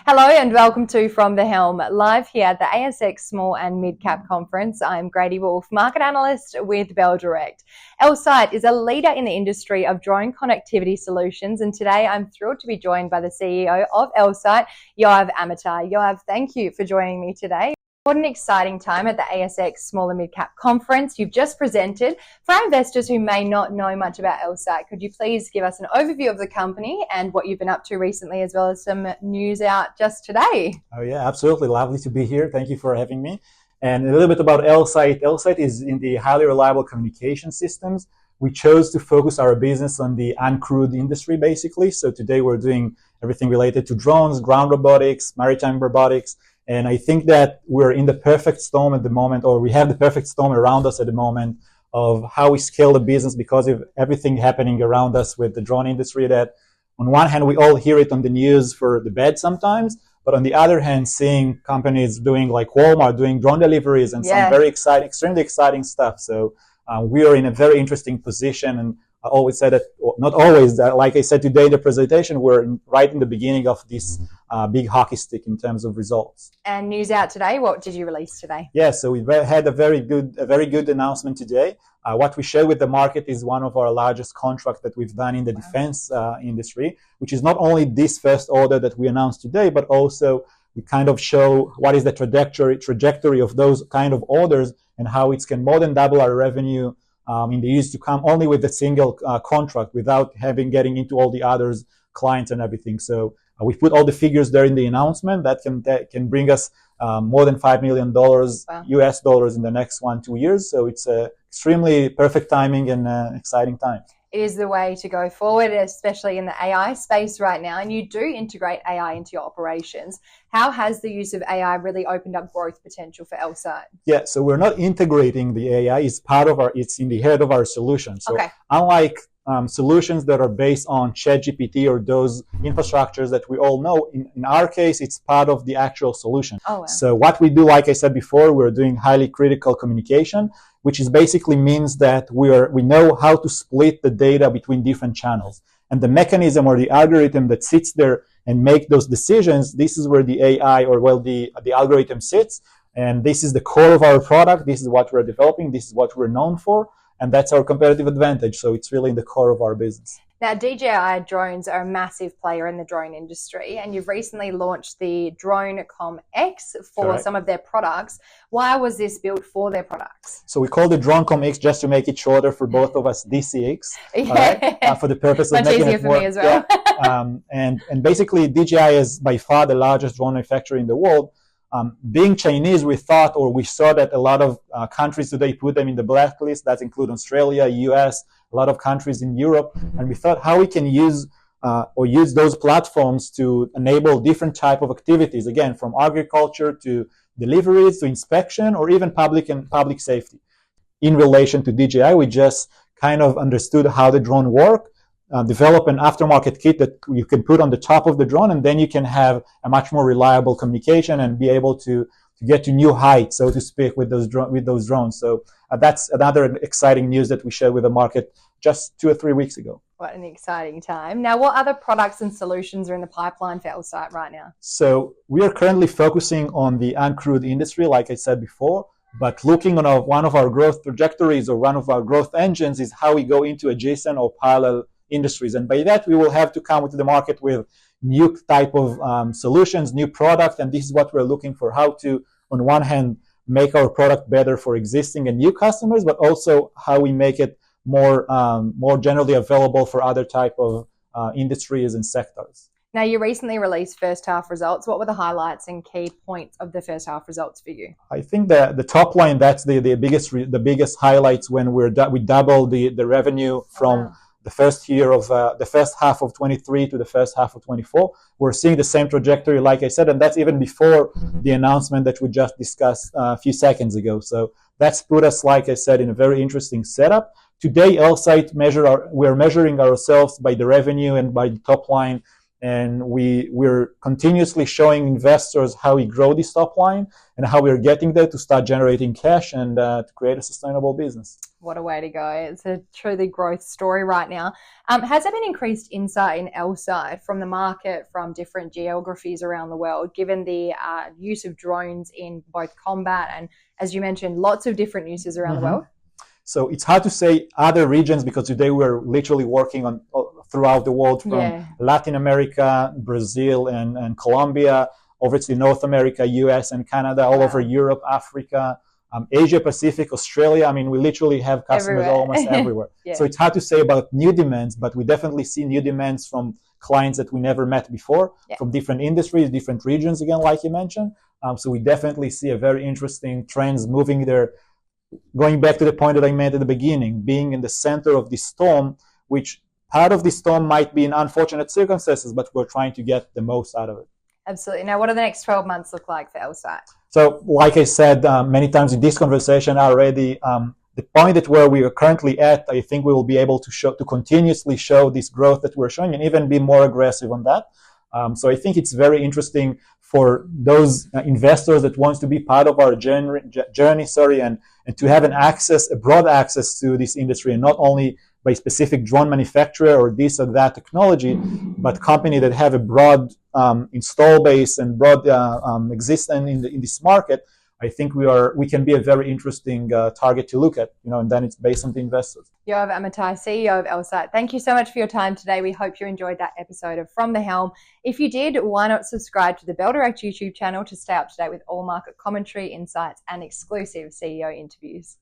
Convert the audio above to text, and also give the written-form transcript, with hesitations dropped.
Hello and welcome to From the Helm, live here at the ASX Small and Mid Cap Conference. I'm Grady Wulff, Market Analyst with Bell Direct. Elsight is a leader in the industry of drone connectivity solutions, and today I'm thrilled to be joined by the CEO of Elsight, Yoav Amitai. Yoav, thank you for joining me today. What an exciting time at the ASX Small and Mid Cap Conference you've just presented. For our investors who may not know much about Elsight, could you please give us an overview of the company and what you've been up to recently, as well as some news out just today? Oh yeah, absolutely. Lovely to be here. Thank you for having me. And a little bit about Elsight. Elsight is in the highly reliable communication systems. We chose to focus our business on the uncrewed industry, basically. So today we're doing everything related to drones, ground robotics, maritime robotics. And I think that we're in the perfect storm at the moment, or we have the perfect storm around us at the moment of how we scale the business because of everything happening around us with the drone industry. That on one hand, we all hear it on the news for the bad sometimes, but on the other hand, seeing companies doing like Walmart, doing drone deliveries and some very exciting, extremely exciting stuff. So we are in a very interesting position. And I always say that, not always, like I said today in the presentation, we're right in the beginning of this big hockey stick in terms of results. And news out today, what did you release today? Yeah, so we had a very good announcement today. What we shared with the market is one of our largest contracts that we've done in the defense industry, which is not only this first order that we announced today, but also we kind of show what is the trajectory of those kind of orders and how it can more than double our revenue in the years to come, only with a single contract, without getting into all the others, clients and everything. So we put all the figures there in the announcement that can bring us more than $5 million US dollars in the next 1-2 years. So it's extremely perfect timing and exciting time. It is the way to go forward, especially in the AI space right now. And you do integrate AI into your operations. How has the use of AI really opened up growth potential for Elsight? Yeah, so we're not integrating the AI. It's in the head of our solution. So unlike solutions that are based on ChatGPT or those infrastructures that we all know, in our case, it's part of the actual solution. So what we do, like I said before, we're doing highly critical communication, which is basically means that we know how to split the data between different channels. And the mechanism or the algorithm that sits there and make those decisions, this is where the AI the algorithm sits. And this is the core of our product. This is what we're developing. This is what we're known for. And that's our competitive advantage. So it's really in the core of our business. Now, DJI drones are a massive player in the drone industry, and you've recently launched the DroneCommX for some of their products. Why was this built for their products? So we call it DroneCommX, just to make it shorter for both of us, DCX, for the purpose of making it more. Much easier for me as well. And basically, DJI is by far the largest drone manufacturer in the world. Being Chinese, we saw that a lot of countries today put them in the blacklist. That includes Australia, US, a lot of countries in Europe. And we thought how we can use those platforms to enable different type of activities, again, from agriculture to deliveries to inspection or even public safety. In relation to DJI, we just kind of understood how the drone worked. Develop an aftermarket kit that you can put on the top of the drone, and then you can have a much more reliable communication and be able to get to new heights, so to speak, with those drones. So that's another exciting news that we shared with the market just 2 or 3 weeks ago. What an exciting time. Now, what other products and solutions are in the pipeline for Elsight right now? So we are currently focusing on the uncrewed industry, like I said before. But looking on one of our growth trajectories or one of our growth engines is how we go into adjacent or parallel industries. And by that, we will have to come to the market with new type of solutions, new product. And this is what we're looking for, how to, on one hand, make our product better for existing and new customers, but also how we make it more generally available for other type of industries and sectors. Now, you recently released first half results. What were the highlights and key points of the first half results for you? I think that the top line, that's the biggest highlights when we doubled the revenue from the first half of 23 to the first half of 24. We're seeing the same trajectory, like I said, and that's even before the announcement that we just discussed a few seconds ago. So that's put us, like I said, in a very interesting setup. Today, Elsight we're measuring ourselves by the revenue and by the top line, and we're continuously showing investors how we grow this top line and how we're getting there to start generating cash and to create a sustainable business. What a way to go. It's a truly growth story right now. Has there been increased insight in Elsight from the market, from different geographies around the world, given the use of drones in both combat and, as you mentioned, lots of different uses around the world? So it's hard to say other regions because today we're literally working on throughout the world, from Latin America, Brazil, and Colombia, over to North America, US and Canada, all over Europe, Africa, Asia Pacific, Australia. I mean, we literally have customers almost everywhere. So it's hard to say about new demands, but we definitely see new demands from clients that we never met before, from different industries, different regions, again, like you mentioned. So we definitely see a very interesting trends moving there. Going back to the point that I made at the beginning, being in the center of the storm, which part of the storm might be in unfortunate circumstances, but we're trying to get the most out of it. Absolutely. Now, what do the next 12 months look like for Elsight? So, like I said many times in this conversation already, the point at where we are currently at, I think we will be able to continuously show this growth that we're showing and even be more aggressive on that. So I think it's very interesting for those investors that wants to be part of our journey, and to have a broad access to this industry, and not only by specific drone manufacturer or this or that technology, but company that have a broad install base and broad existence in this market. I think we can be a very interesting target to look at, and then it's based on the investors. Yoav Amitai, CEO of Elsight, thank you so much for your time today. We hope you enjoyed that episode of From the Helm. If you did, why not subscribe to the Bell Direct YouTube channel to stay up to date with all market commentary, insights, and exclusive CEO interviews.